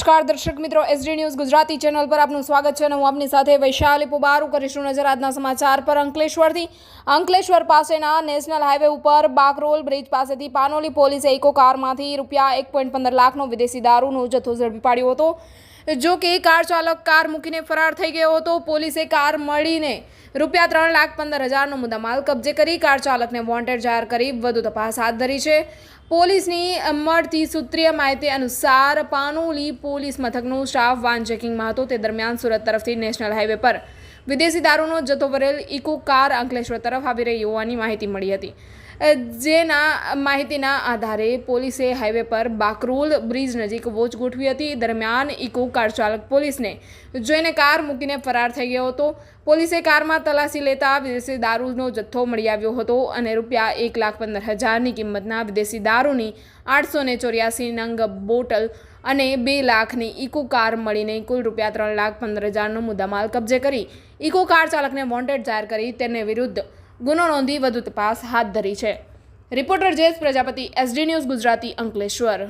નમસ્કાર દર્શક મિત્રો, એસડી ન્યૂઝ ગુજરાતી ચેનલ પર આપનું સ્વાગત છે અને હું આપની સાથે વૈશાલી પુબારુ કરીશું નજર આજના સમાચાર પર। અંકલેશ્વર પાસેના નેશનલ હાઈવે ઉપર બાકરોલ બ્રિજ પાસેથી પાનોલી પોલીસે ઇકો કારમાંથી ₹1.15 લાખનો વિદેશી દારૂનો જથ્થો ઝડપી પાડ્યો હતો। જો કે કાર ચાલક કાર મૂકીને ફરાર થઈ ગયો હતો। પોલીસે કાર મળીને ₹3,15,000નો મુદ્દામાલ કબજે કરી કાર ચાલકને વોન્ટેડ જાહેર કરી વધુ તપાસ હાથ ધરી છે। પોલીસની મળતી સૂત્રીય માહિતી અનુસાર પાનોલી પોલીસ મથકનું સ્ટાફ વાહન ચેકિંગમાં હતો। તે દરમિયાન સુરત તરફથી નેશનલ હાઈવે પર વિદેશી દારૂનો જથ્થો ભરેલ ઇકો કાર અંકલેશ્વર તરફ આવી રહી હોવાની માહિતી મળી હતી। જેના માહિતીના આધારે પોલીસે હાઈવે પર બાકરોલ બ્રિજ નજીક વોચ ગોઠવી હતી। દરમિયાન ઇકો કાર ચાલક પોલીસને જોઈને કાર મૂકીને ફરાર થઈ ગયો હતો। પોલીસે કારમાં તલાશી લેતા વિદેશી દારૂનો જથ્થો મળી આવ્યો હતો અને ₹1,15,000ની કિંમતના વિદેશી દારૂની 884 નંગ બોટલ અને 2 લાખની ઇકો કાર મળીને કુલ ₹3,15,000નો મુદ્દામાલ કબજે કરી ઇકો કાર ચાલકને વોન્ટેડ જાહેર કરી તેને વિરુદ્ધ ગુનો નોંધી વધુ તપાસ હાથ ધરી છે। Reporter Jayesh Prajapati, SD news Gujarati, Ankleshwar.